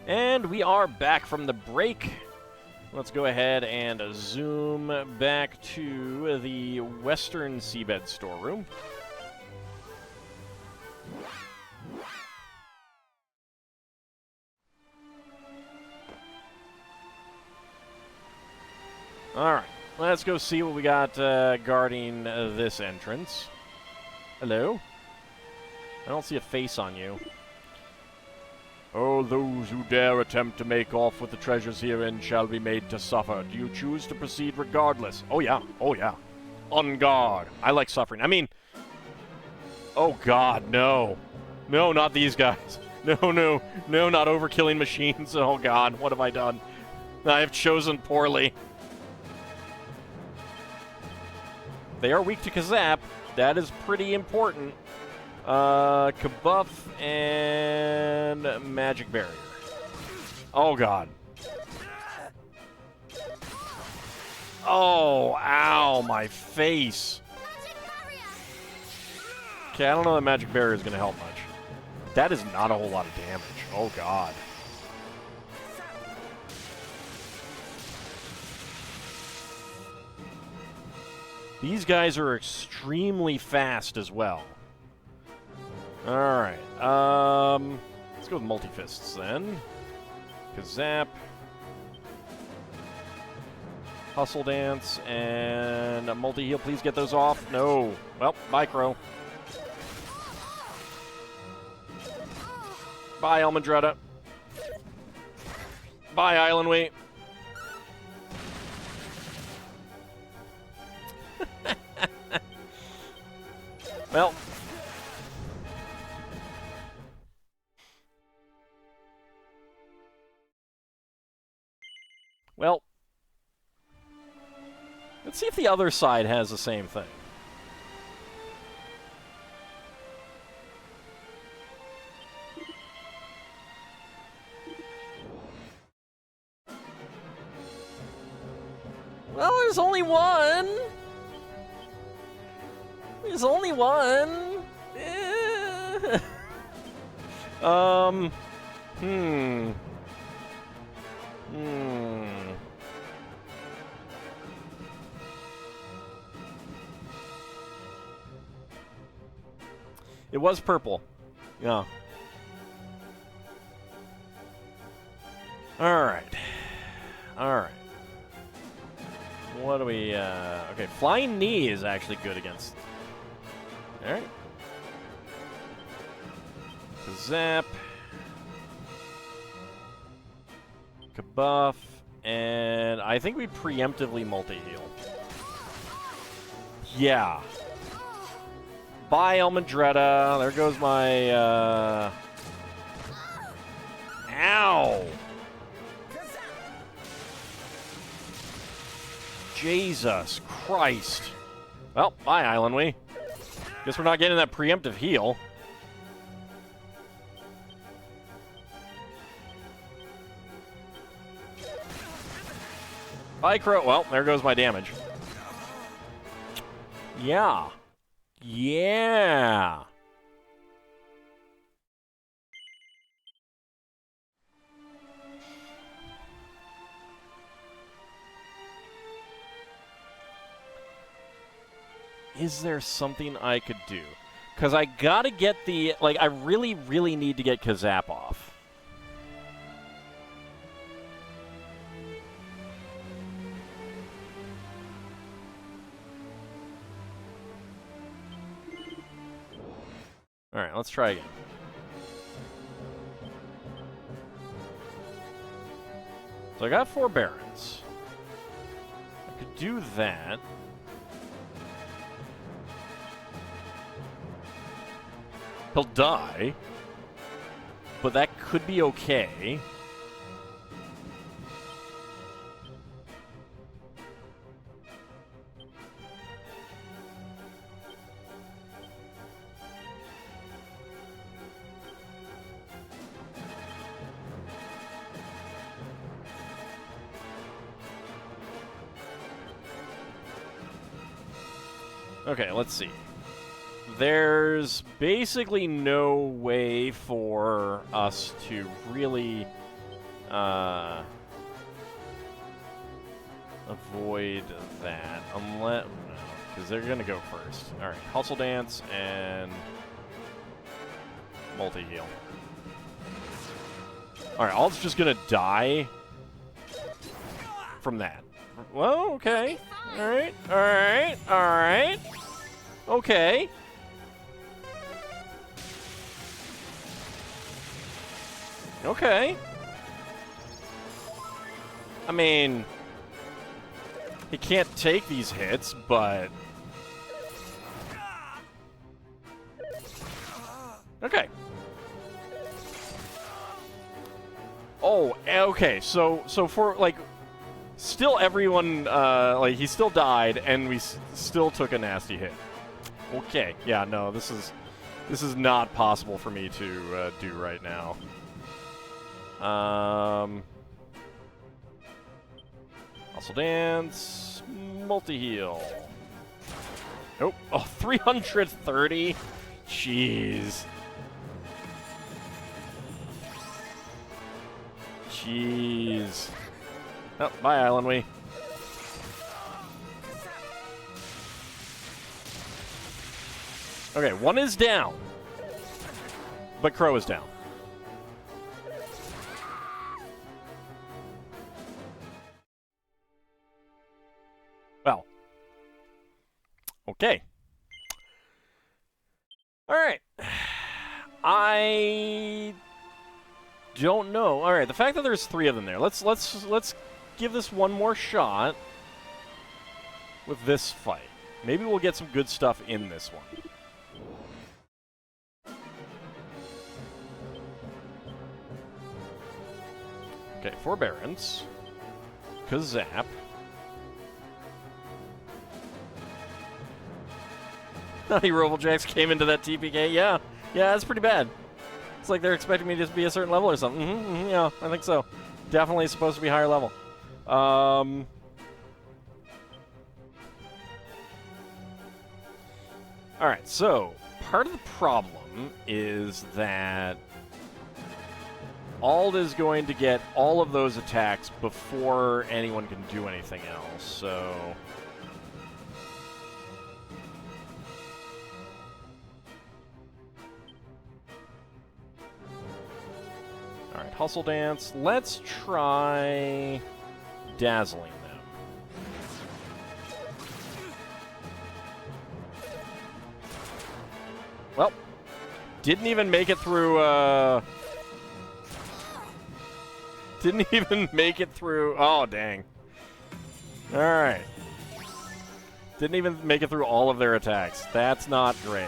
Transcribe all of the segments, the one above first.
And we are back from the break. Let's go ahead and zoom back to the Western Seabed storeroom. Alright, let's go see what we got guarding this entrance. Hello? I don't see a face on you. Oh, those who dare attempt to make off with the treasures herein shall be made to suffer. Do you choose to proceed regardless? Oh yeah, oh yeah. On guard. I like suffering. I mean... Oh god, no. No, not these guys. No, no, no, not overkilling machines. Oh god, what have I done? I have chosen poorly. They are weak to Kazap. That is pretty important. Kabuff and Magic Barrier. Oh, God. Oh, ow, my face. Okay, I don't know that Magic Barrier is going to help much. That is not a whole lot of damage. Oh, God. These guys are extremely fast as well. Alright, let's go with Multi-Fists then. Kazap. Hustle Dance, and a Multi-Heal, please get those off. No. Well, bye, Crow. Bye, Almondretta. Bye, Island Weight. Well... Well, let's see if the other side has the same thing. Well, there's only one. There's only one. It was purple. Yeah. Alright. Alright. What do we, okay, Flying Knee is actually good against... Alright. Zap. Kabuff. And I think we preemptively multi-heal. Yeah. Bye, Almondretta. There goes my, Ow! Jesus Christ. Well, bye, Islandway. Guess we're not getting that preemptive heal. Bye, Crow. Well, there goes my damage. Yeah. Yeah. Is there something I could do? Because I gotta get the... Like, I really, really need to get Kazap off. Alright, let's try again. So I got 4 Barons. I could do that. He'll die. But that could be okay. Okay, let's see. There's basically no way for us to really avoid that. Unless... No, because they're going to go first. Alright, Hustle Dance and... Multi-heal. Alright, Alt's just going to die from that. Well, okay. Alright, alright, alright. Okay. Okay. I mean, he can't take these hits, but... Okay. Oh, okay. So for, like, still everyone, like, he still died, and we still took a nasty hit. Okay. Yeah, no, this is not possible for me to do right now. Hustle Dance, multi-heal. Nope. Oh, 330? Jeez. Jeez. Oh, bye, Islandwee. Okay, one is down. But Crow is down. Well. Okay. All right. I don't know. All right, the fact that there's 3 of them there. Let's give this one more shot with this fight. Maybe we'll get some good stuff in this one. Okay, Forbearance. Kazap. Roboljacks came into that TPK. Yeah, that's pretty bad. It's like they're expecting me to be a certain level or something. Yeah, I think so. Definitely supposed to be higher level. All right, so part of the problem is that Ald is going to get all of those attacks before anyone can do anything else, so... Alright, Hustle Dance. Let's try dazzling them. Well, didn't even make it through, Didn't even make it through... Oh, dang. Alright. Didn't even make it through all of their attacks. That's not great.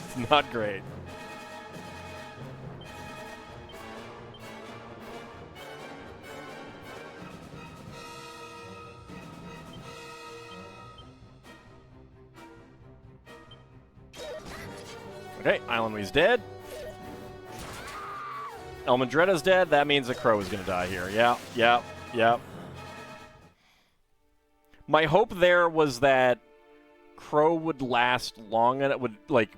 It's not great. Okay, Islandwee's dead. Elmandretta's dead. That means the Crow is going to die here. Yeah. My hope there was that Crow would last long and it would, like,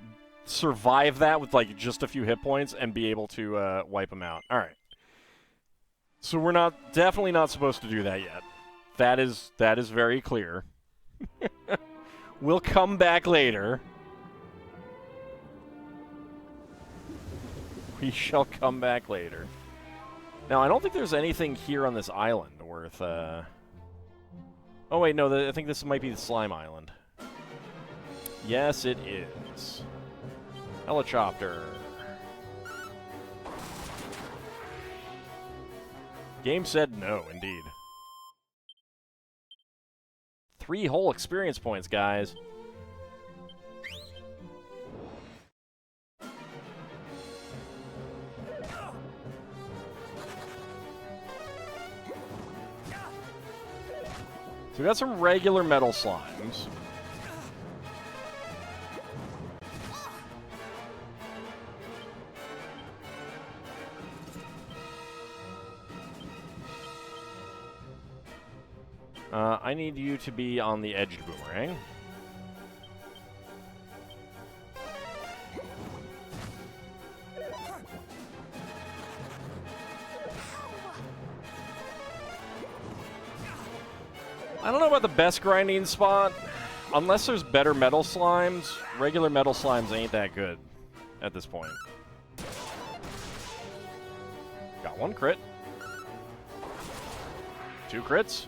survive that with, like, just a few hit points and be able to wipe him out. All right. So we're definitely not supposed to do that yet. That is very clear. We'll come back later. We shall come back later. Now, I don't think there's anything here on this island worth, Oh, wait, no, I think this might be the Slime Island. Yes, it is. Helicopter. Game said no, indeed. 3 whole experience points, guys. So we got some regular metal slimes. I need you to be on the edged boomerang. I don't know about the best grinding spot. Unless there's better metal slimes, regular metal slimes ain't that good at this point. Got one crit. 2 crits.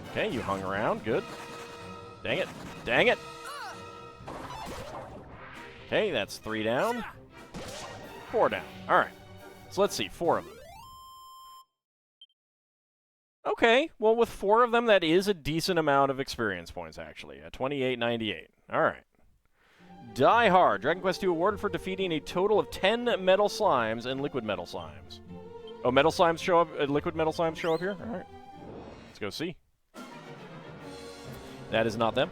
Okay, you hung around. Good. Dang it. Dang it. Okay, that's 3 down. 4 down. All right. So let's see. 4 of them. Okay. Well, with 4 of them, that is a decent amount of experience points, actually. At 28.98. All right. Die Hard. Dragon Quest II awarded for defeating a total of 10 metal slimes and liquid metal slimes. Oh, metal slimes show up? Liquid metal slimes show up here? All right. Let's go see. That is not them.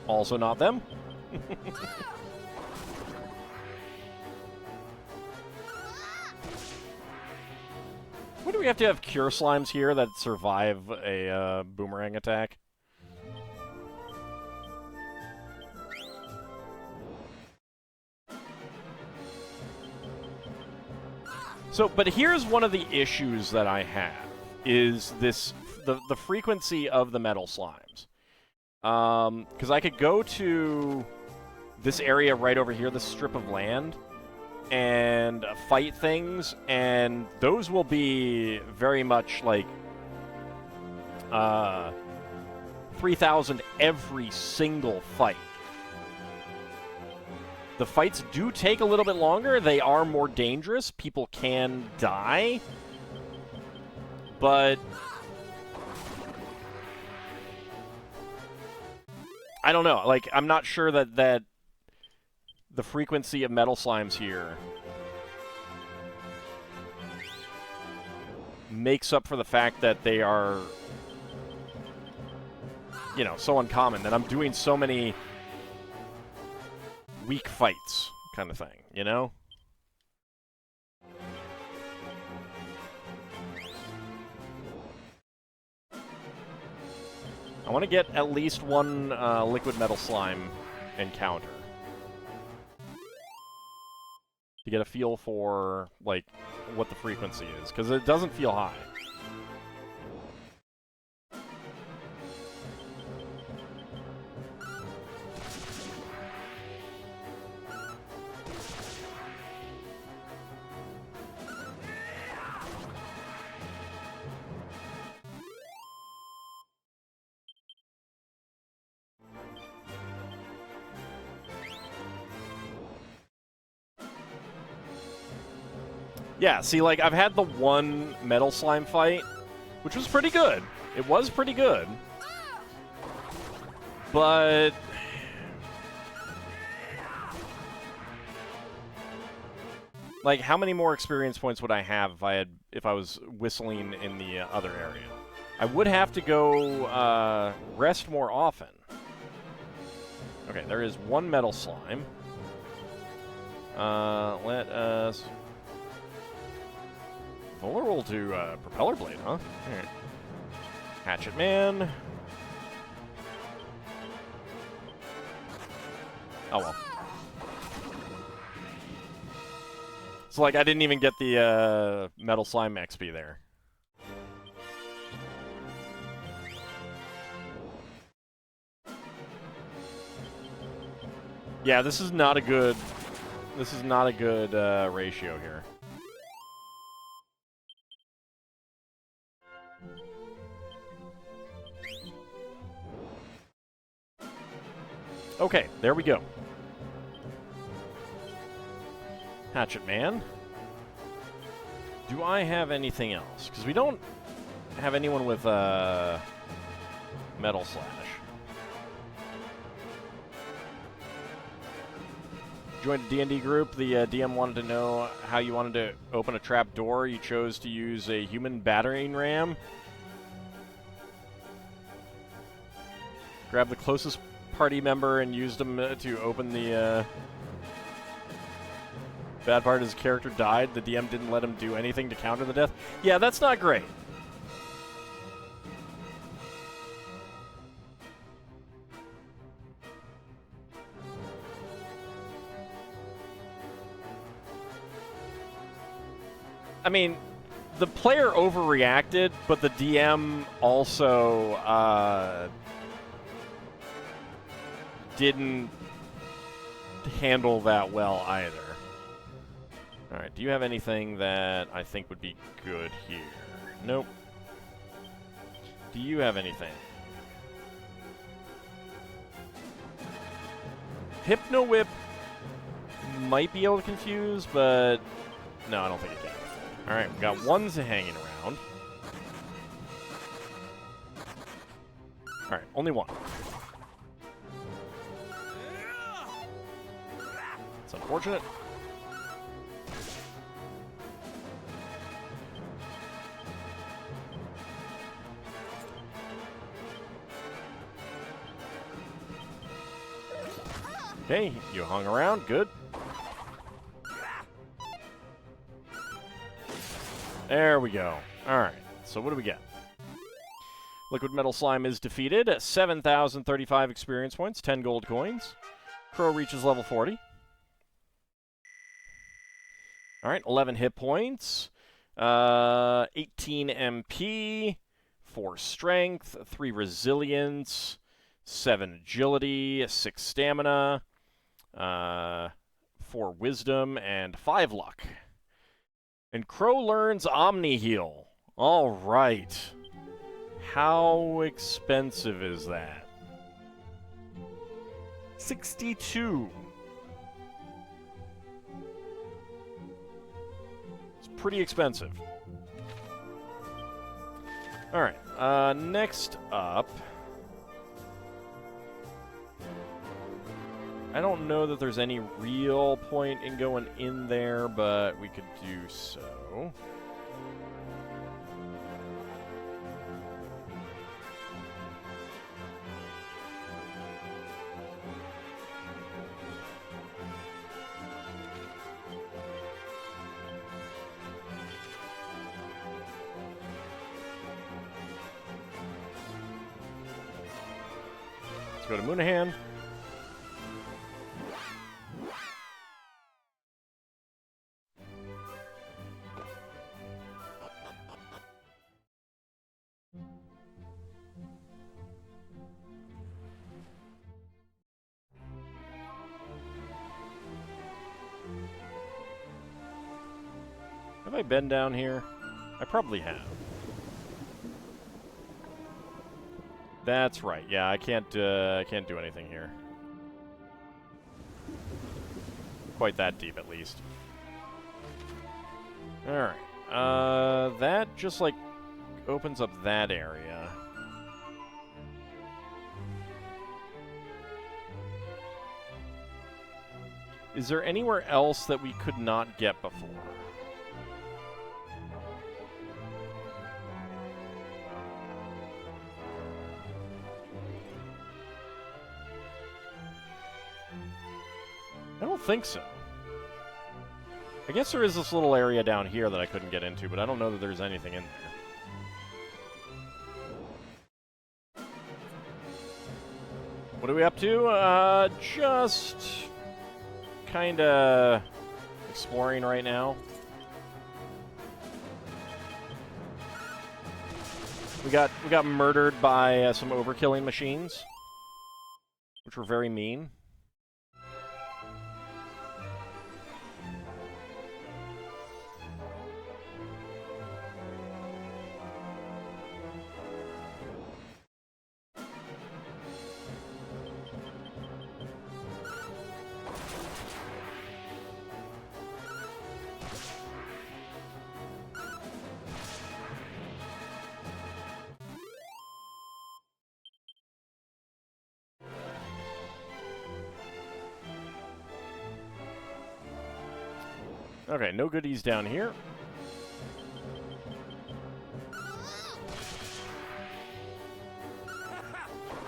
Also not them. Why do we have to have cure slimes here that survive a boomerang attack? So, but here's one of the issues that I have, is this, the frequency of the metal slimes. Because I could go to this area right over here, this strip of land, and fight things, and those will be very much like 3,000 every single fight. The fights do take a little bit longer. They are more dangerous. People can die. But I don't know. Like, I'm not sure that the frequency of metal slimes here makes up for the fact that they are, you know, so uncommon, that I'm doing so many weak fights kind of thing, you know? I want to get at least one liquid metal slime encounter to get a feel for, like, what the frequency is, because it doesn't feel high. Yeah, see, like, I've had the one metal slime fight, which was pretty good. It was pretty good. But like, how many more experience points would I have if I was whistling in the other area? I would have to go rest more often. Okay, there is one metal slime. Let us... Vulnerable to Propeller Blade, huh? Alright. Hatchet Man. Oh well. So, like, I didn't even get the Metal Slime XP there. Yeah, this is not a good... This is not a good ratio here. Okay, there we go. Hatchet Man. Do I have anything else? Because we don't have anyone with Metal Slash. Joined a D&D group. The DM wanted to know how you wanted to open a trap door. You chose to use a human battering ram. Grab the closest party member and used him to open the bad part. His character died. The DM didn't let him do anything to counter the death. Yeah, that's not great. I mean, the player overreacted, but the DM also didn't handle that well either. Alright, do you have anything that I think would be good here? Nope. Do you have anything? Hypno Whip might be able to confuse, but no, I don't think it can. Alright, we've got ones hanging around. Alright, only one. It's unfortunate. Okay, you hung around. Good. There we go. Alright, so what do we get? Liquid Metal Slime is defeated. 7,035 experience points, 10 gold coins. Crow reaches level 40. Alright, 11 hit points. 18 MP. 4 strength. 3 resilience. 7 agility. 6 stamina. 4 wisdom. And 5 luck. And Crow learns Omni Heal. All right. How expensive is that? 62. It's pretty expensive. All right. Next up, I don't know that there's any real point in going in there, but we could do so. Let's go to Moonahan. Have I been down here? I probably have. That's right. Yeah, I can't do anything here. Quite that deep, at least. All right. That just like opens up that area. Is there anywhere else that we could not get before? I don't think so. I guess there is this little area down here that I couldn't get into, but I don't know that there's anything in there. What are we up to? Just kind of exploring right now. We got murdered by some overkilling machines, which were very mean. Okay, no goodies down here.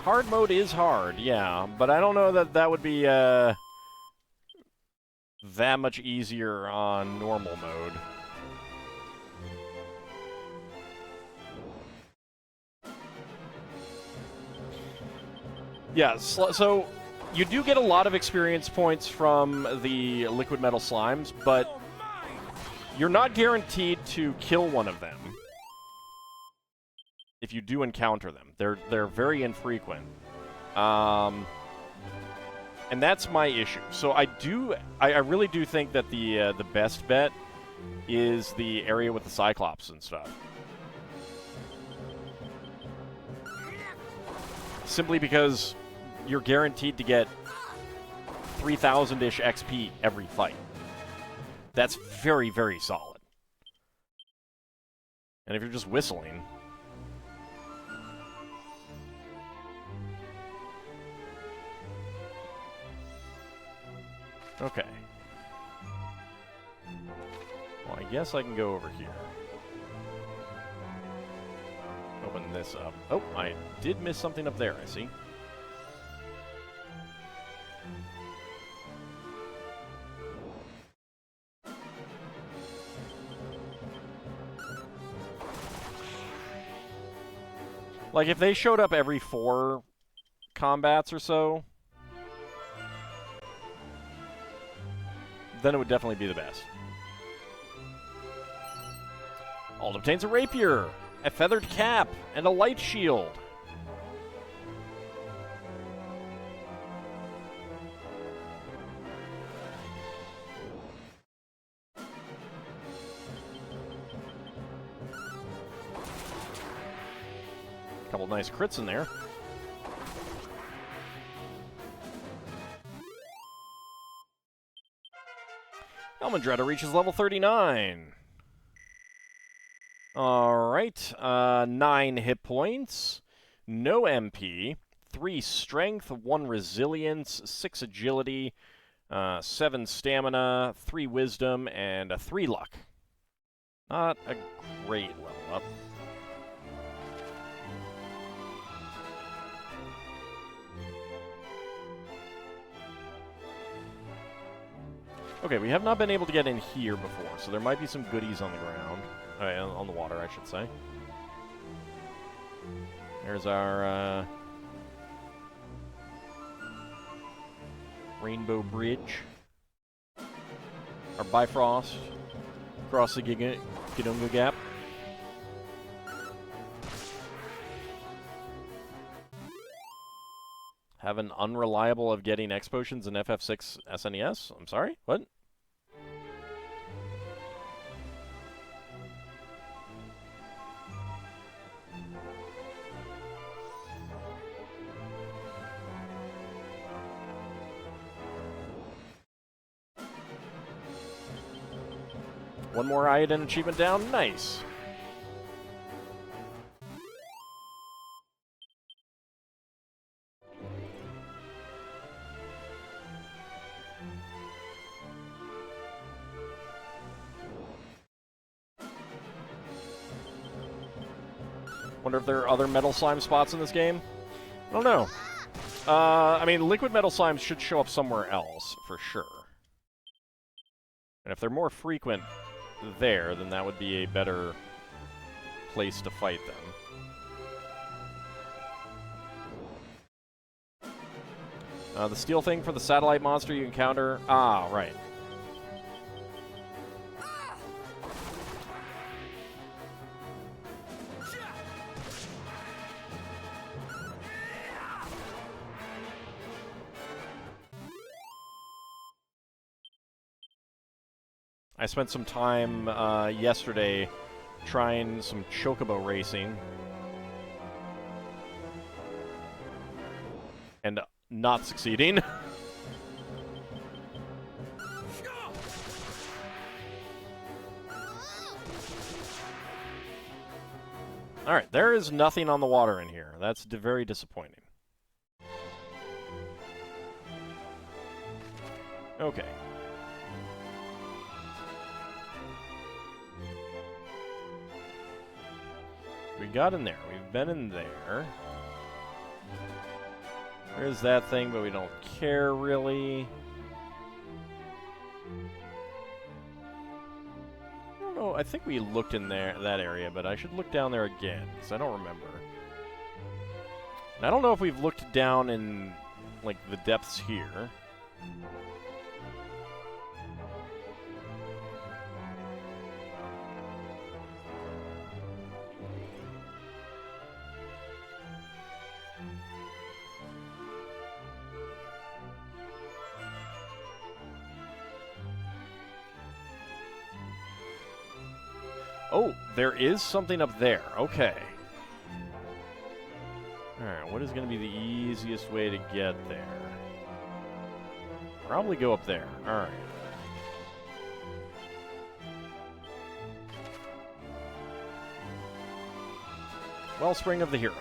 Hard mode is hard, yeah, but I don't know that that would be that much easier on normal mode. Yeah, so you do get a lot of experience points from the liquid metal slimes, but you're not guaranteed to kill one of them if you do encounter them. They're very infrequent. And that's my issue. So I really do think that the best bet is the area with the Cyclops and stuff. Simply because you're guaranteed to get 3,000-ish XP every fight. That's very, very solid. And if you're just whistling... Okay. Well, I guess I can go over here. Open this up. Oh, I did miss something up there, I see. Like, if they showed up every 4 combats or so, then it would definitely be the best. Alt obtains a rapier, a feathered cap, and a light shield. Couple nice crits in there. Elmandretta reaches level 39. Alright, 9 hit points, no MP, 3 strength, 1 resilience, 6 agility, 7 stamina, 3 wisdom, and 3 luck. Not a great level up. Okay, we have not been able to get in here before, so there might be some goodies on the ground. On the water, I should say. There's our Rainbow Bridge. Our Bifrost. Across the Gidunga Gap. Have an unreliable of getting X potions in FF6 SNES? I'm sorry? What? One more iodine achievement down. Nice. Wonder if there are other metal slime spots in this game? I don't know. I mean, liquid metal slimes should show up somewhere else, for sure. And if they're more frequent there, then that would be a better place to fight them. The steel thing for the satellite monster you encounter... Ah, right. I spent some time yesterday trying some chocobo racing. And not succeeding. Alright, there is nothing on the water in here. That's very disappointing. Okay. We got in there. We've been in there. There's that thing, but we don't care really. I don't know. I think we looked in that area, but I should look down there again because I don't remember. And I don't know if we've looked down in like the depths here. Oh, there is something up there. Okay. Alright, what is going to be the easiest way to get there? Probably go up there. Alright. Wellspring of the Hero.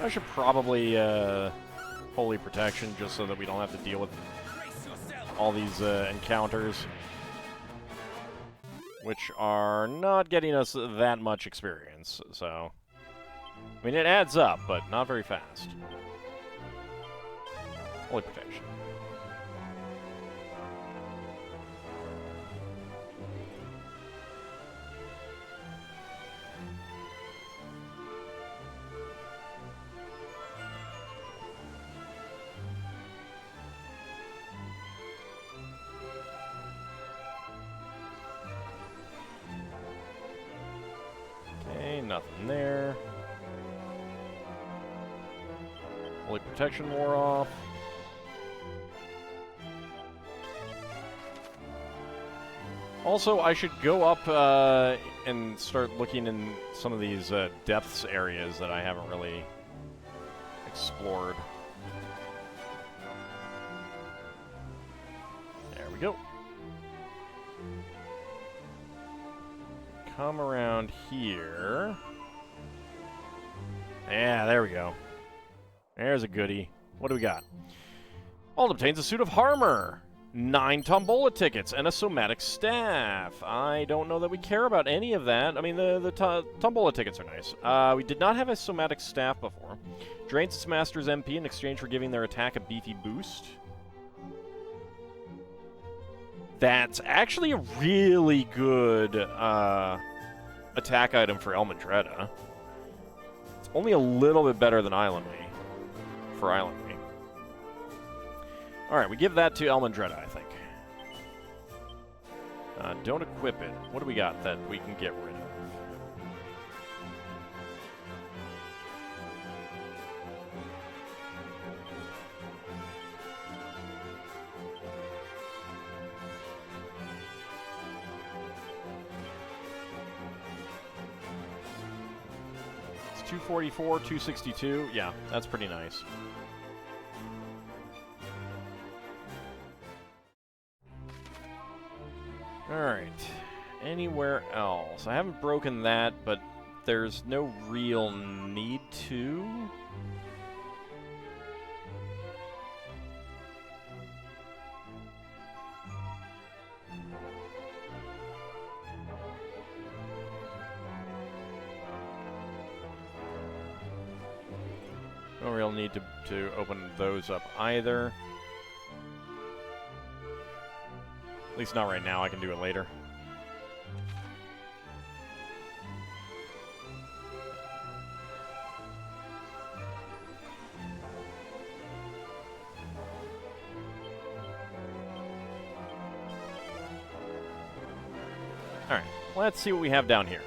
I should probably Holy Protection just so that we don't have to deal with all these encounters, which are not getting us that much experience, so... I mean, it adds up, but not very fast. Holy Protection. Nothing there. Holy Protection wore off. Also, I should go up and start looking in some of these depths areas that I haven't really explored. There we go. Come around here. Yeah, there we go. There's a goodie. What do we got? Alt obtains a suit of armor, 9 tombola tickets, and a somatic staff. I don't know that we care about any of that. I mean, the tombola tickets are nice. We did not have a somatic staff before. Drains its master's MP in exchange for giving their attack a beefy boost. That's actually a really good attack item for Elmandretta. It's only a little bit better than Island Me. For Island Me. Alright, we give that to Elmandretta, I think. Don't equip it. What do we got that we can get rid of? It's 244, 262. Yeah, that's pretty nice. Alright, anywhere else? I haven't broken that, but there's no real need to. No real need to open those up either. At least not right now, I can do it later. Alright, let's see what we have down here.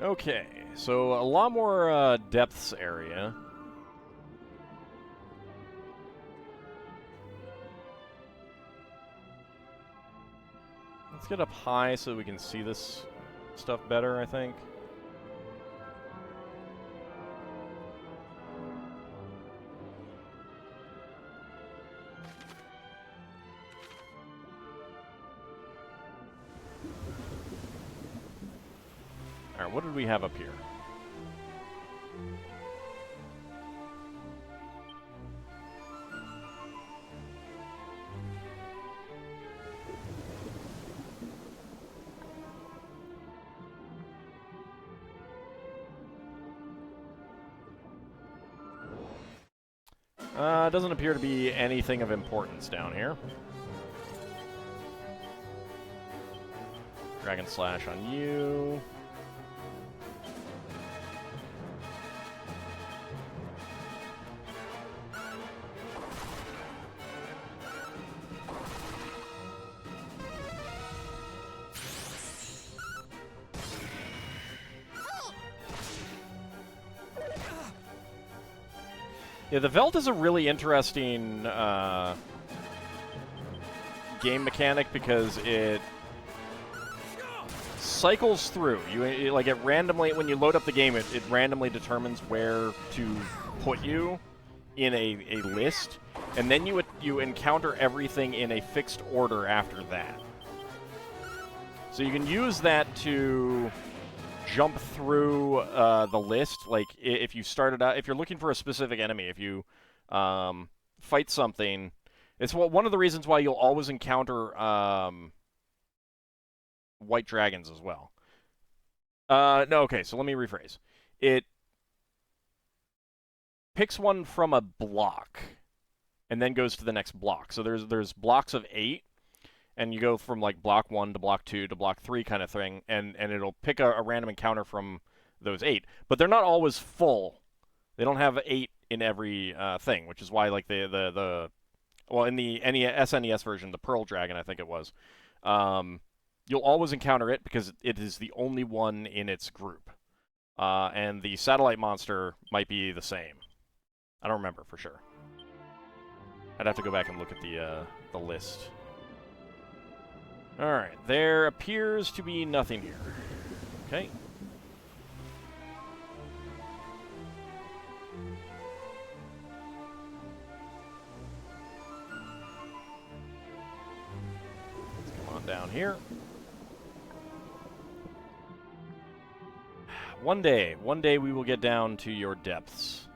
Okay, so a lot more depths area. Let's get up high so we can see this stuff better, I think. Alright, what did we have up here? Doesn't appear to be anything of importance down here. Dragon Slash on you. Yeah, the Veld is a really interesting game mechanic because it cycles through. Like it randomly, when you load up the game, it randomly determines where to put you in a list, and then you encounter everything in a fixed order after that. So you can use that to jump through the list. Like if you started out, if you're looking for a specific enemy, if you fight something, it's one of the reasons why you'll always encounter white dragons as well. No, okay, so let me rephrase. It picks one from a block and then goes to the next block. So there's blocks of 8. And you go from like block 1 to block 2 to block 3 kind of thing, and it'll pick a random encounter from those 8. But they're not always full. They don't have 8 in every thing, which is why like well, in the SNES version, the Pearl Dragon, I think it was, you'll always encounter it because it is the only one in its group. And the satellite monster might be the same. I don't remember for sure. I'd have to go back and look at the list. Alright, there appears to be nothing here. Okay. Let's come on down here. One day we will get down to your depths.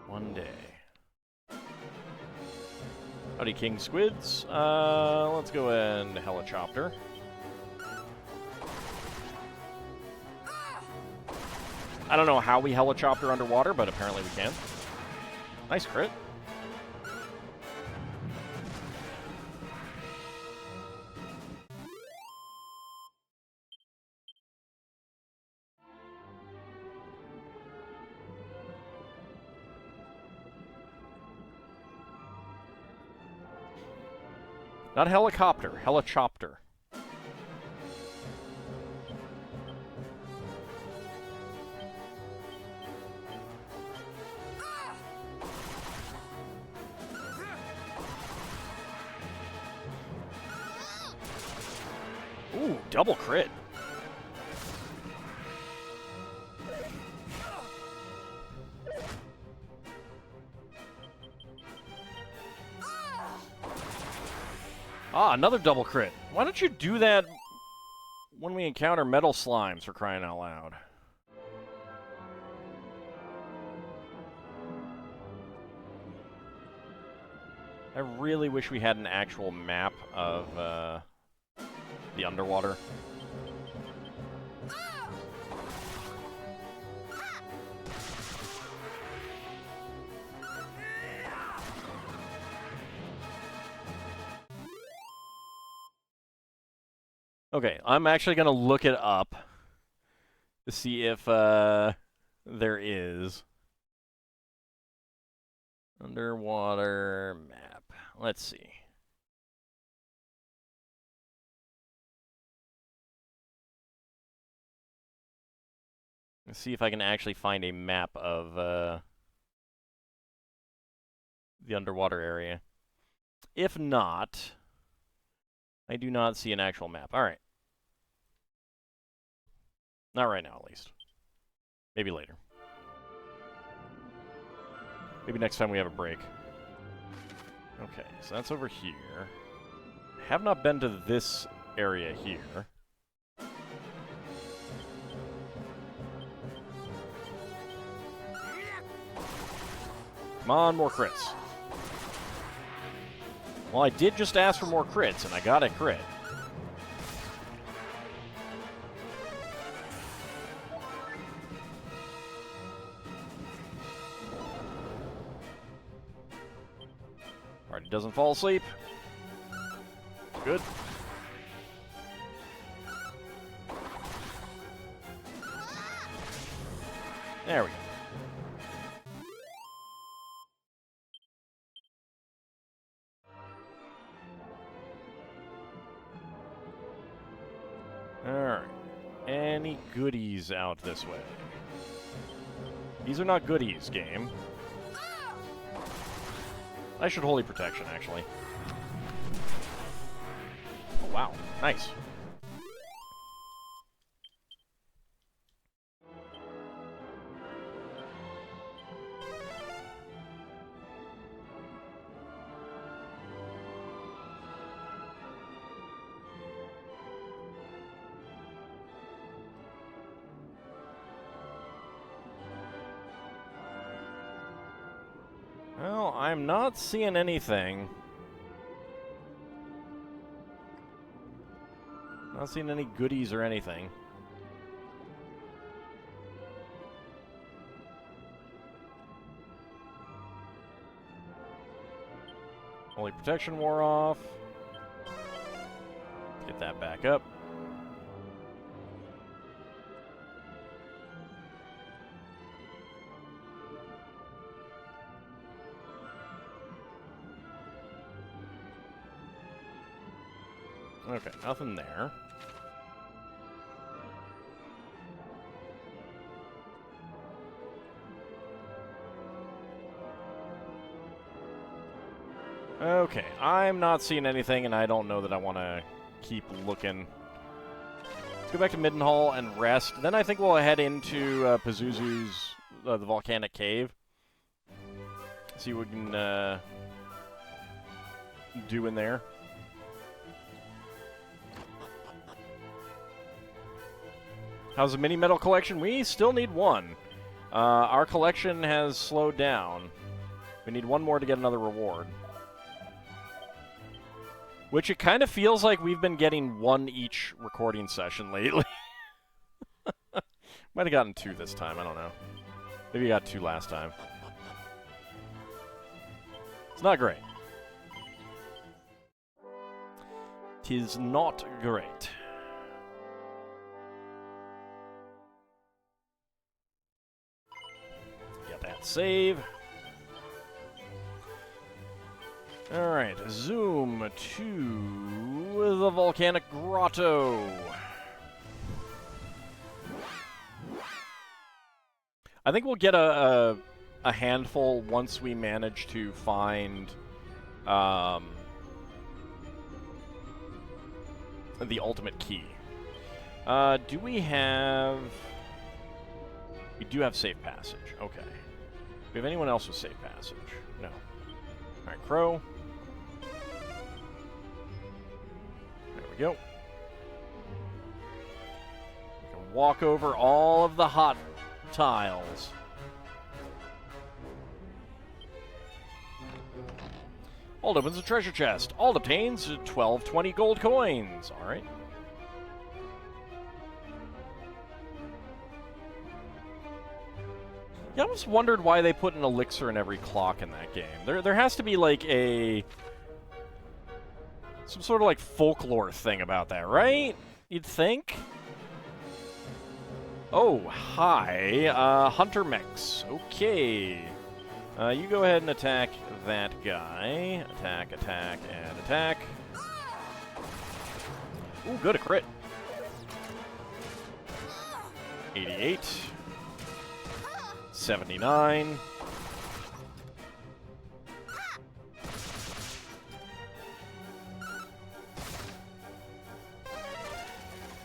One day. Howdy, King Squids. Let's go and Helichopter. I don't know how we Helichopter underwater, but apparently we can. Nice crit. Not helicopter, Helichopter. Ooh, double crit. Ah, another double crit. Why don't you do that when we encounter metal slimes, for crying out loud? I really wish we had an actual map of the underwater. Okay, I'm actually going to look it up to see if there is. Underwater map. Let's see. Let's see if I can actually find a map of the underwater area. If not, I do not see an actual map. Alright. Not right now, at least. Maybe later. Maybe next time we have a break. Okay, so that's over here. Have not been to this area here. Come on, more crits. Well, I did just ask for more crits, and I got a crit. Alright, it doesn't fall asleep. Good. There we go. Alright. Any goodies out this way? These are not goodies, game. I should Holy Protection, actually. Oh, wow. Nice. Well, I'm not seeing anything. Not seeing any goodies or anything. Holy Protection wore off. Get that back up. Okay, nothing there. Okay, I'm not seeing anything, and I don't know that I want to keep looking. Let's go back to Middenhall and rest. Then I think we'll head into Pazuzu's, the volcanic cave. See what we can do in there. How's the mini medal collection? We still need one. Our collection has slowed down. We need one more to get another reward. Which it kind of feels like we've been getting one each recording session lately. Might have gotten two this time, I don't know. Maybe you got two last time. It's not great. 'Tis not great. Get that save. Alright, zoom to the volcanic grotto. I think we'll get a handful once we manage to find the ultimate key. Do we have... We do have safe passage. Okay. Do we have anyone else with safe passage? No. Alright, Crow. There we go. We can walk over all of the hot tiles. Ald opens a treasure chest. Ald obtains 1220 gold coins. Alright. I almost wondered why they put an elixir in every clock in that game. There has to be like some sort of like folklore thing about that, right? You'd think? Oh, hi. Hunter Mechs. Okay. You go ahead and attack that guy. Attack, attack, and attack. Ooh, good, a crit. 88. 79.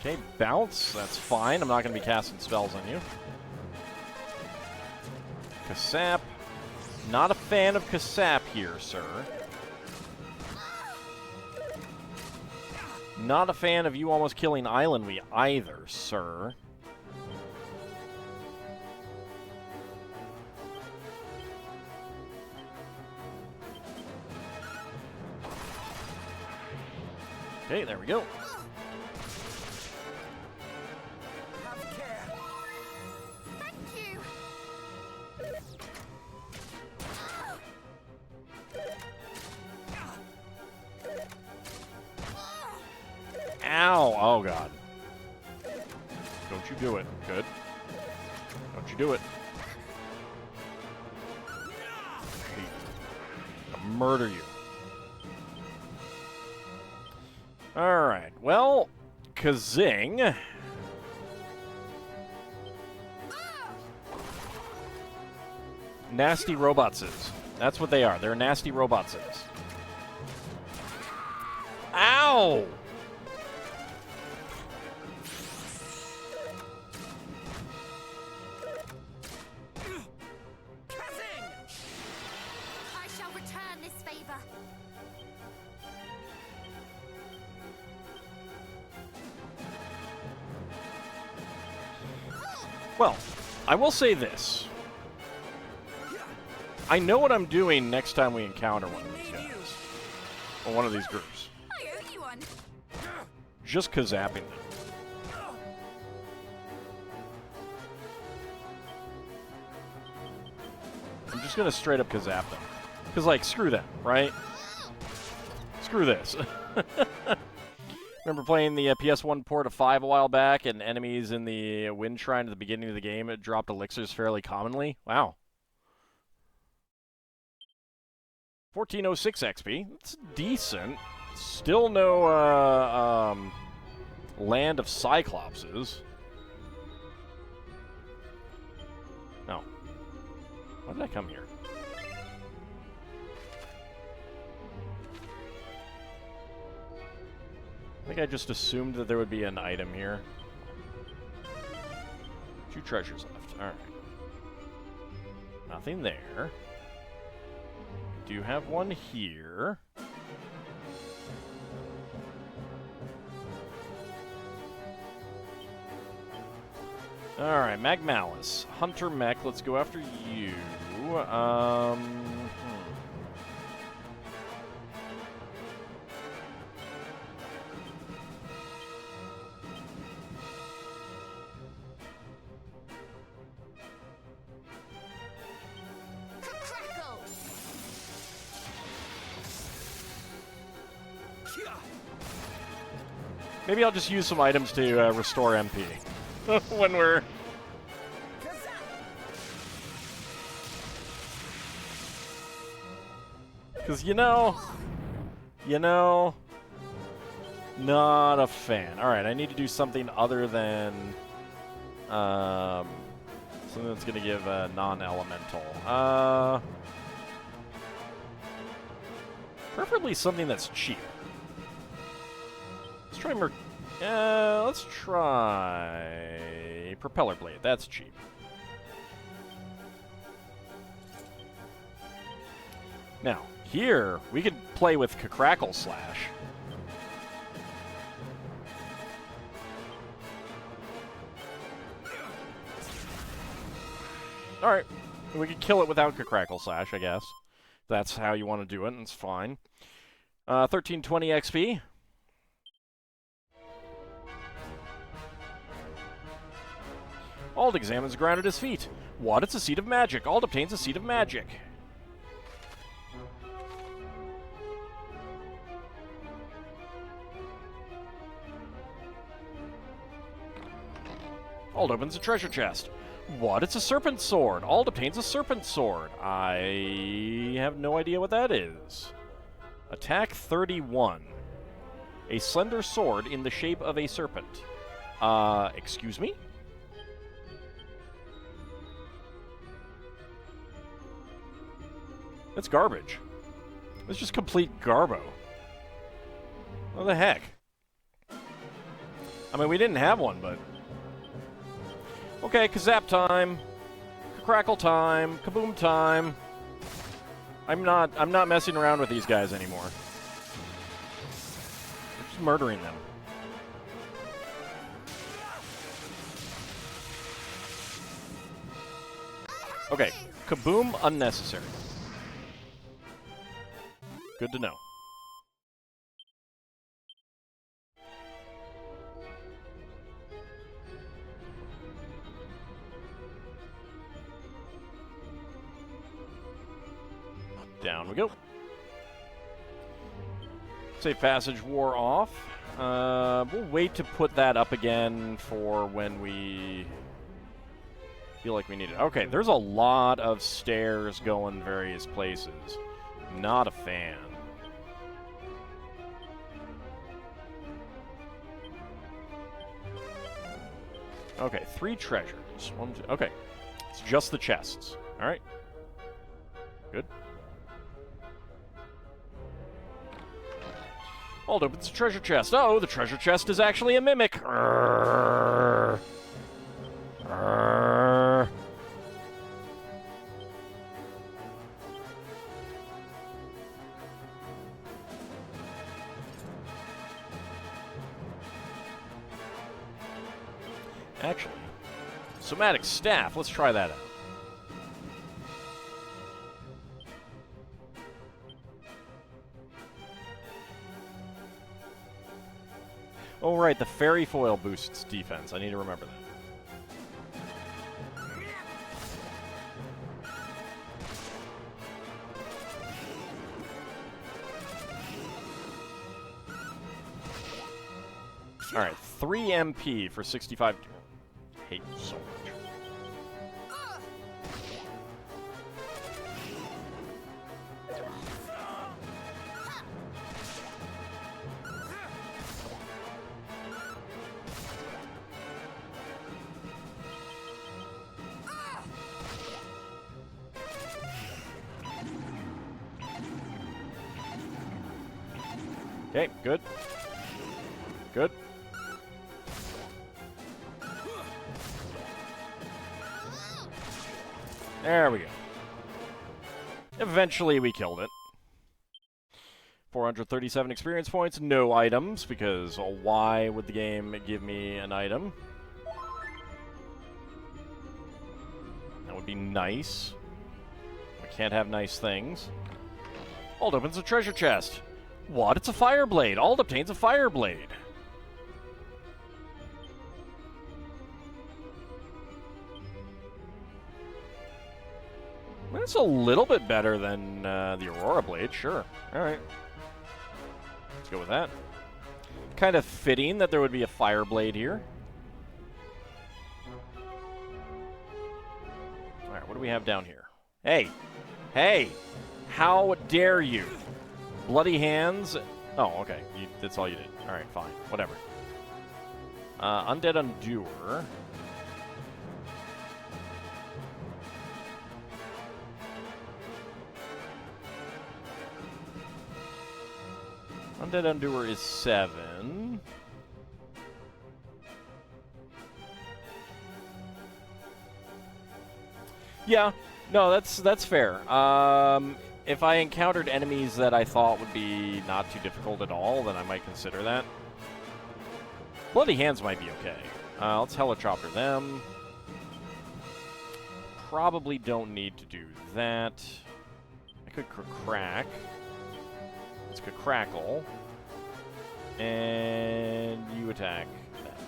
Okay, bounce. That's fine. I'm not going to be casting spells on you. Kasap. Not a fan of Kasap here, sir. Not a fan of you almost killing Islandwe either, sir. Okay, there we go. Have care. Thank you. Ow! Oh, God. Don't you do it. Good. Don't you do it. I'll murder you. Alright, well, kazing. Nasty robotses. That's what they are. They're nasty robotses. Ow! I shall return this favor. Well, I will say this. I know what I'm doing next time we encounter one of these guys. Or one of these groups. I owe you one. Just kazapping them. I'm just gonna straight up kazap them. Because, like, screw them, right? Screw this. Remember playing the PS1 port of 5 a while back, and enemies in the Wind Shrine at the beginning of the game it dropped elixirs fairly commonly? Wow. 1406 XP. That's decent. Still no Land of Cyclopses. No. Why did I come here? I think I just assumed that there would be an item here. 2 treasures left. Alright. Nothing there. Do have one here. Alright, Magmalis. Hunter Mech, let's go after you. Maybe I'll just use some items to restore MP when we're... Because, you know, not a fan. Alright, I need to do something other than something that's going to give non-elemental. Preferably something that's cheap. Let's try Propeller Blade. That's cheap. Now, here, we could play with Crackle Slash. Alright, we could kill it without Crackle Slash, I guess. That's how you want to do it, and it's fine. 1320 XP. Ald examines the ground at his feet. What? It's a seed of magic. Ald obtains a seed of magic. Ald opens a treasure chest. What? It's a serpent sword. Ald obtains a serpent sword. I have no idea what that is. Attack 31. A slender sword in the shape of a serpent. Excuse me? That's garbage. It's just complete garbo. What the heck? I mean, we didn't have one, but... Okay, kazap time. Crackle time. Kaboom time. I'm not messing around with these guys anymore. I'm just murdering them. Okay, kaboom unnecessary. Good to know. Down we go. Safe passage wore off. We'll wait to put that up again for when we feel like we need it. Okay, there's a lot of stairs going various places. Not a fan. Okay, 3 treasures. Okay, it's just the chests. All right. Good. Hold up, it's a treasure chest. Oh, the treasure chest is actually a mimic. Arrgh. Arrgh. Actually, somatic staff. Let's try that out. Oh, right, the fairy foil boosts defense. I need to remember that. All right, 3 MP for 65. Hate you so much. Okay, good. Good. There we go. Eventually we killed it. 437 experience points, no items, because why would the game give me an item? That would be nice. We can't have nice things. Hold opens a treasure chest. What? It's a fire blade. Ald obtains a fire blade. That's a little bit better than the Aurora blade, sure. Alright. Let's go with that. Kind of fitting that there would be a fire blade here. Alright, what do we have down here? Hey! Hey! How dare you! Bloody hands. Oh, okay. That's all you did. Alright, fine. Whatever. Undead Endure. Undead Endure is 7. Yeah. No, that's fair. If I encountered enemies that I thought would be not too difficult at all, then I might consider that. Bloody hands might be okay. Let's helicopter them. Probably don't need to do that. I could crack. Let's go crackle. And you attack that.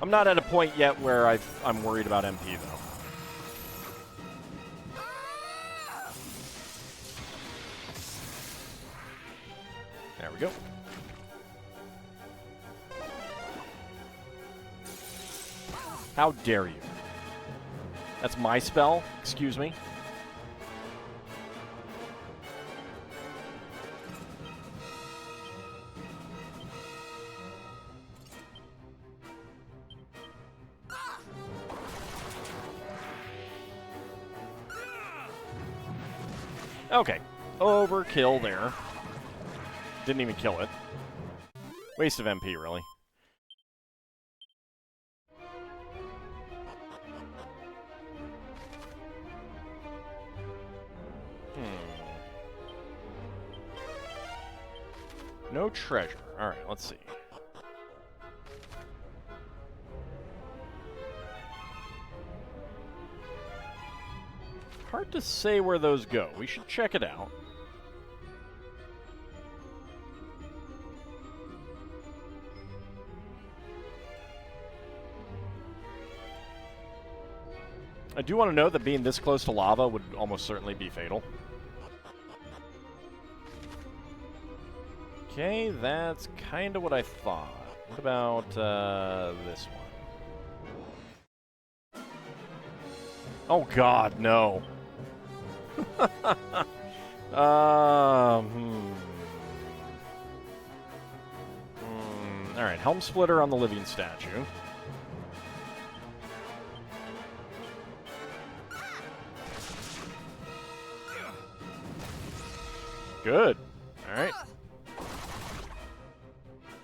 I'm not at a point yet where I'm worried about MP, though. There we go. How dare you? That's my spell? Excuse me? Okay. Overkill there. Didn't even kill it. Waste of MP, really. No treasure. Alright, let's see. Hard to say where those go. We should check it out. I do want to note that being this close to lava would almost certainly be fatal. Okay, that's kind of what I thought. What about this one? Oh God, no. All right, Helm Splitter on the living statue. Good. All right.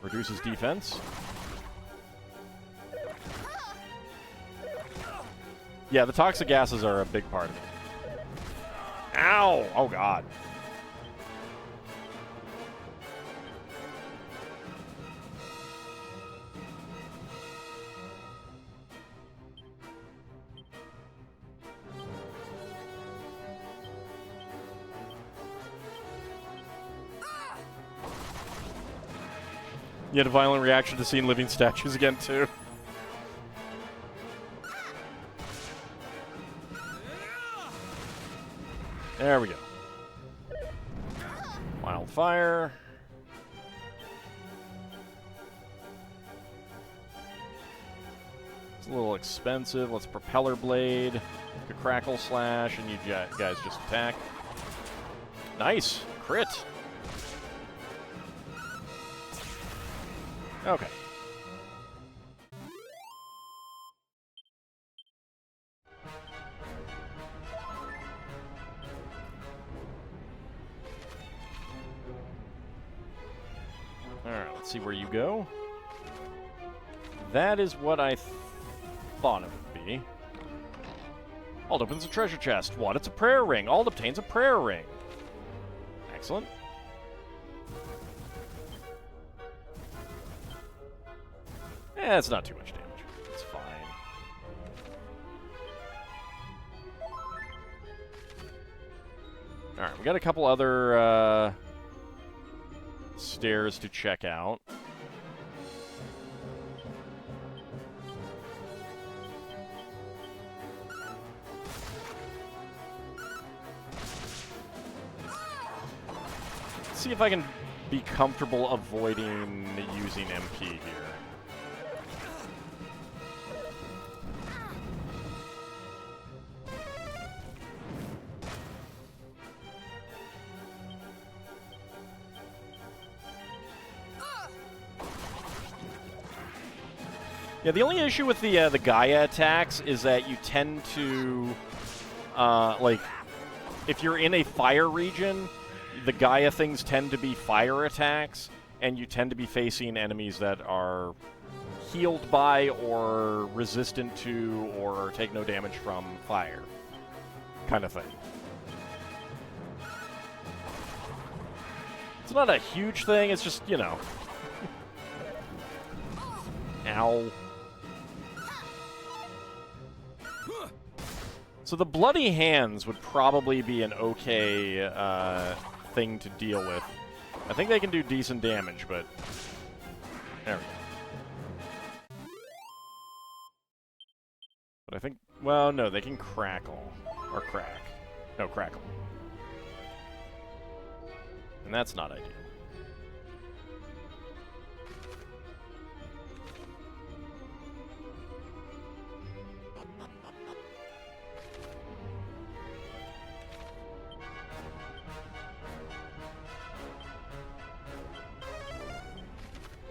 Reduces defense. Yeah, the toxic gases are a big part of it. Ow! Oh, God. You had a violent reaction to seeing living statues again, too. There we go. Wildfire. It's a little expensive. Let's Propeller Blade, a Crackle Slash, and you guys just attack. Nice. Crit. Okay. Alright, let's see where you go. That is what I thought it would be. Alt opens a treasure chest. What? It's a prayer ring. Alt obtains a prayer ring. Excellent. It's not too much damage. It's fine. Alright, we got a couple other stairs to check out. Let's see if I can be comfortable avoiding using MP here. Yeah, the only issue with the Gaia attacks is that you tend to, like, if you're in a fire region, the Gaia things tend to be fire attacks, and you tend to be facing enemies that are healed by or resistant to or take no damage from fire, kind of thing. It's not a huge thing, it's just, you know. Ow. So the bloody hands would probably be an okay thing to deal with. I think they can do decent damage, but there we go. But I think, well, no, they can crackle or crack. No, crackle. And that's not ideal.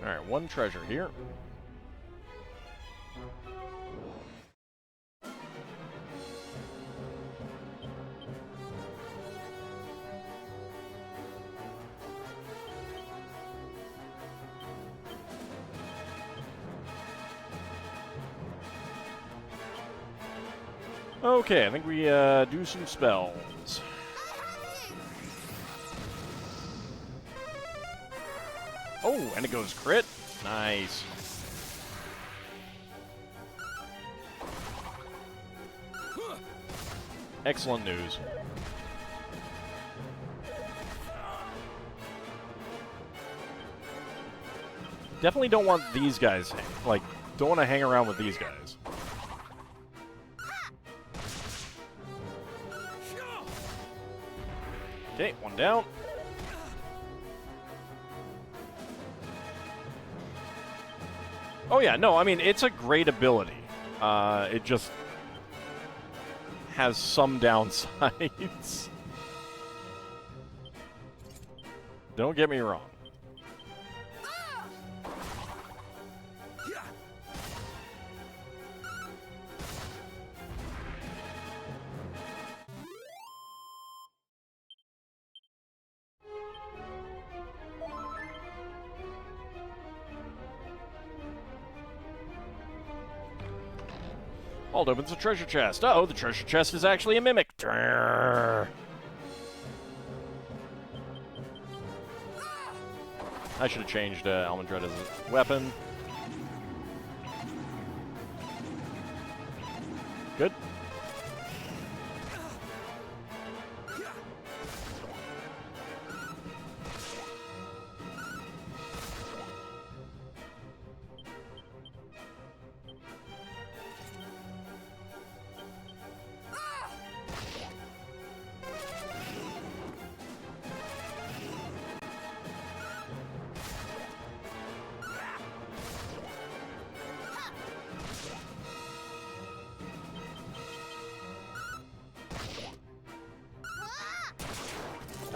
Alright, one treasure here. Okay, I think we do some spells. Oh, and it goes crit. Nice. Excellent news. Definitely don't want these guys, like, don't want to hang around with these guys. Okay, one down. Oh yeah, no, I mean, it's a great ability. It just has some downsides. Don't get me wrong. Hold opens a treasure chest. Uh oh, the treasure chest is actually a mimic. Durr. I should have changed Almondred as a weapon. Good.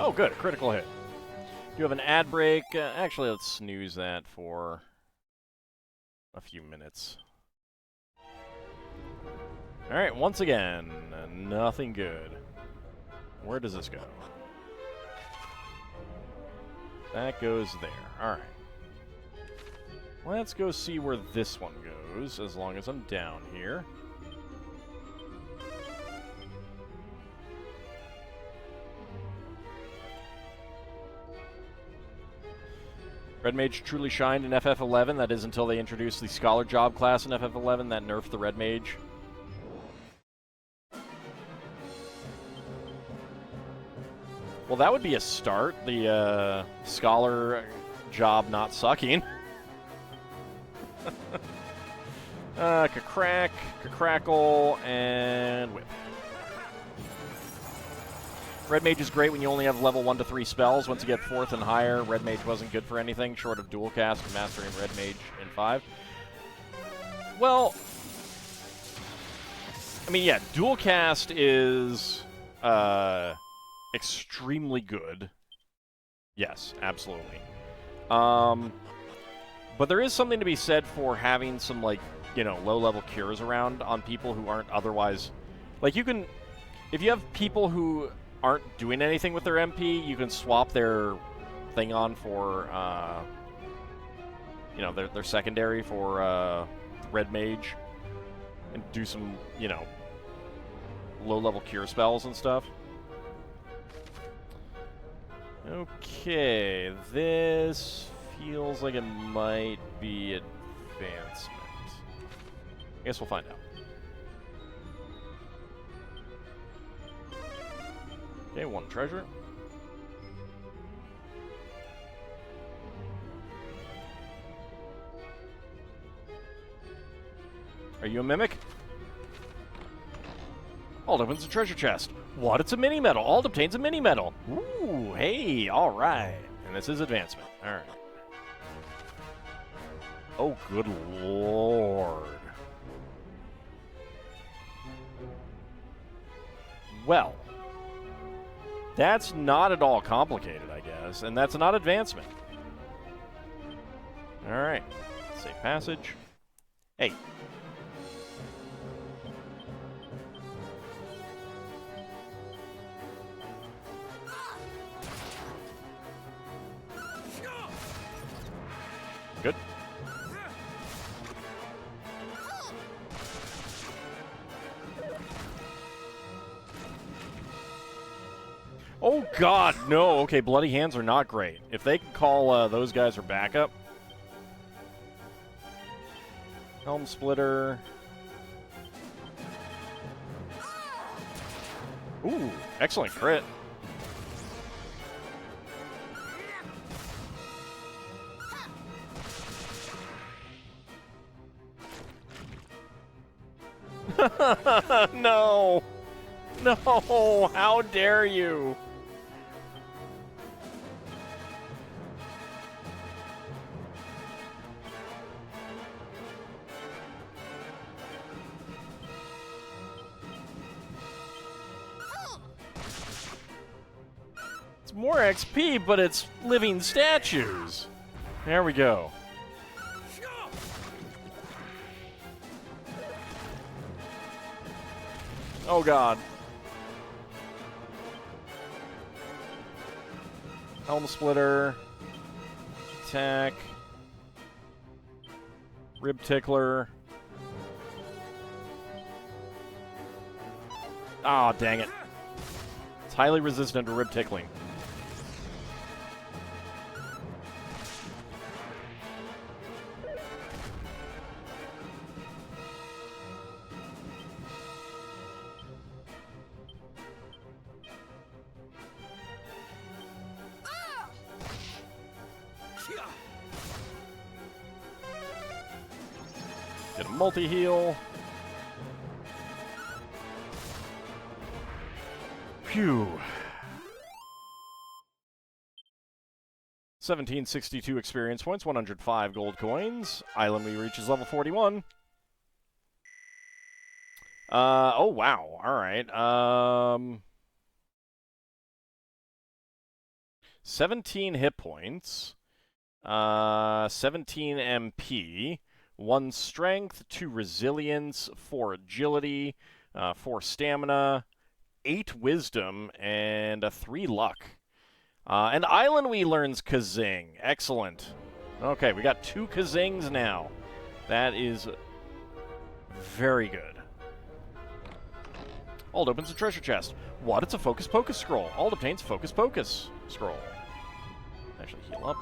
Oh, good. A critical hit. You have an ad break. Actually, let's snooze that for a few minutes. All right, once again, nothing good. Where does this go? That goes there. All right. Let's go see where this one goes, as long as I'm down here. Red Mage truly shined in FF11. That is until they introduced the Scholar Job class in FF11 that nerfed the Red Mage. Well, that would be a start. The Scholar Job not sucking. Crack, Crackle, and Whip. Red Mage is great when you only have level 1 to 3 spells. Once you get 4th and higher, Red Mage wasn't good for anything short of dual cast and mastering Red Mage in 5. Well, I mean, yeah, dual cast is extremely good. Yes, absolutely. But there is something to be said for having some, like, you know, low-level cures around on people who aren't otherwise... Like, you can... If you have people who aren't doing anything with their MP, you can swap their thing on for, you know, their secondary for Red Mage and do some, you know, low-level cure spells and stuff. Okay, this feels like it might be advancement. I guess we'll find out. Okay, 1 treasure. Are you a mimic? Alt opens a treasure chest. What? It's a mini medal. Alt obtains a mini medal. Ooh, hey, all right. And this is advancement. All right. Oh, good lord. Well, that's not at all complicated, I guess, and that's not advancement. All right. Safe passage. Hey. Good. Oh, God, no. Okay, bloody hands are not great. If they can call those guys for backup. Helm splitter. Ooh, excellent crit. No! No! How dare you! It's more XP, but it's living statues. There we go. Oh, God. Helm splitter. Attack. Rib tickler. Ah, dang it. It's highly resistant to rib tickling. Get a multi-heal. Phew. 1762 experience points, 105 gold coins. Island we reaches level 41. Oh, wow. All right. 17 hit points. 17 MP. 1 strength, 2 resilience, 4 agility, 4 stamina, 8 wisdom, and 3 luck. And Island we learns Kazing. Excellent. Okay, we got 2 Kazings now. That is very good. Ald opens a treasure chest. What? It's a Focus Pocus scroll. Ald obtains Focus Pocus scroll. Actually, heal up.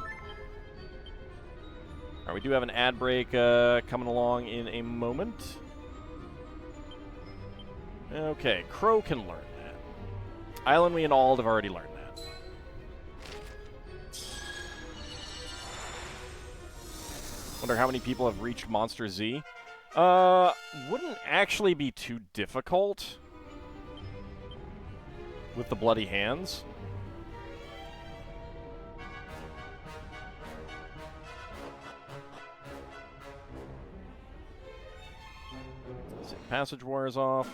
All right, we do have an ad break coming along in a moment. Okay, Crow can learn that. Island we and Ald have already learned that. Wonder how many people have reached Monster Z. Wouldn't actually be too difficult with the bloody hands. Passage wears off.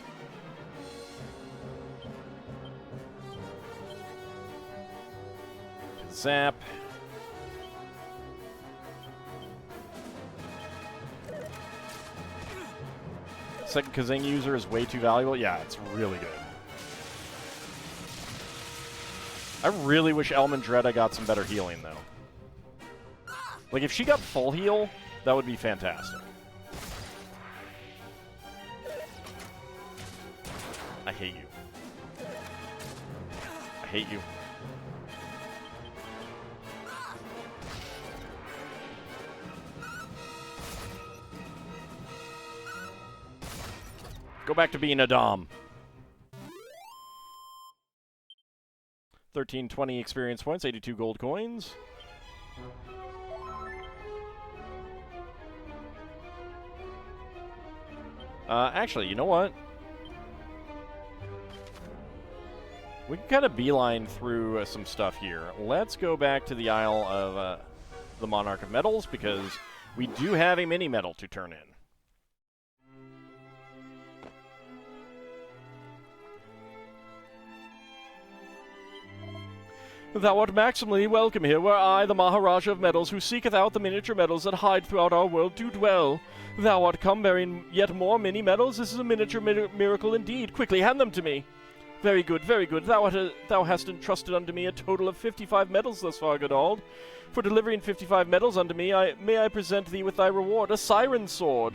Zap. Second Kazing user is way too valuable. Yeah, it's really good. I really wish Elmandretta got some better healing, though. Like, if she got full heal, that would be fantastic. I hate you. I hate you. Go back to being a Dom. 1320 experience points, 82 gold coins. Actually, you know what? We can kind of beeline through some stuff here. Let's go back to the Isle of the Monarch of Metals, because we do have a mini-medal to turn in. Thou art maximally welcome here, where I, the Maharaja of Metals, who seeketh out the miniature metals that hide throughout our world, do dwell. Thou art come bearing yet more mini-medals? This is a miniature miracle indeed. Quickly, hand them to me. Very good, very good. Thou hast entrusted unto me a total of 55 medals thus far, good Ald. For delivering 55 medals unto me, may I present thee with thy reward, a siren sword.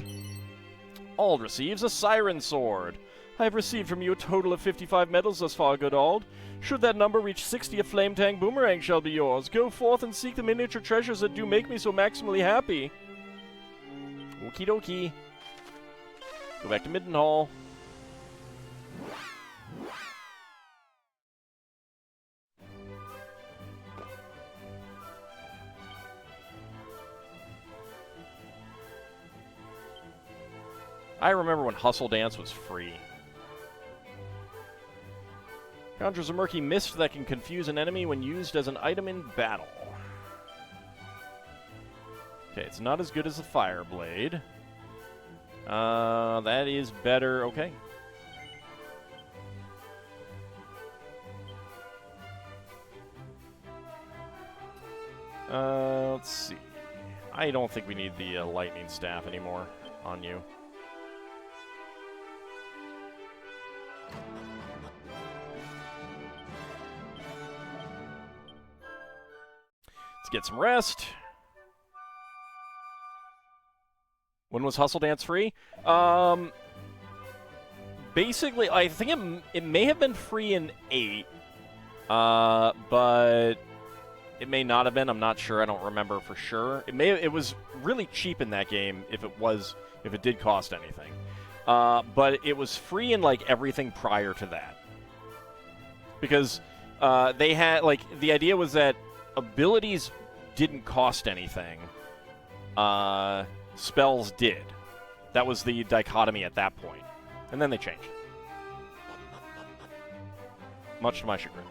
Ald receives a siren sword. I have received from you a total of 55 medals thus far, good old. Should that number reach 60, a flame tang boomerang shall be yours. Go forth and seek the miniature treasures that do make me so maximally happy. Okie dokie. Go back to Middenhall. I remember when Hustle Dance was free. Conjures a murky mist that can confuse an enemy when used as an item in battle. Okay, it's not as good as the Fire Blade. That is better. Okay. Let's see. I don't think we need the lightning staff anymore on you. Let's get some rest. When was Hustle Dance free? Basically, I think it may have been free in 8, but it may not have been. I'm not sure. I don't remember for sure. It was really cheap in that game if it did cost anything. But it was free in like everything prior to that. Because they had the idea was that abilities didn't cost anything. Spells did. That was the dichotomy at that point. And then they changed. Much to my chagrin.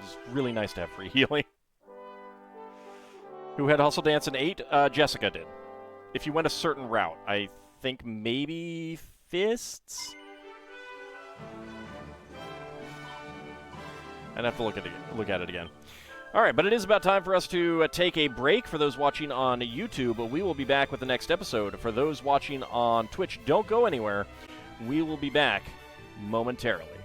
It's really nice to have free healing. Who had Hustle Dance in 8? Jessica did. If you went a certain route. I think maybe Fists? I'd have to look at it again. All right, but it is about time for us to take a break. For those watching on YouTube, we will be back with the next episode. For those watching on Twitch, don't go anywhere. We will be back momentarily.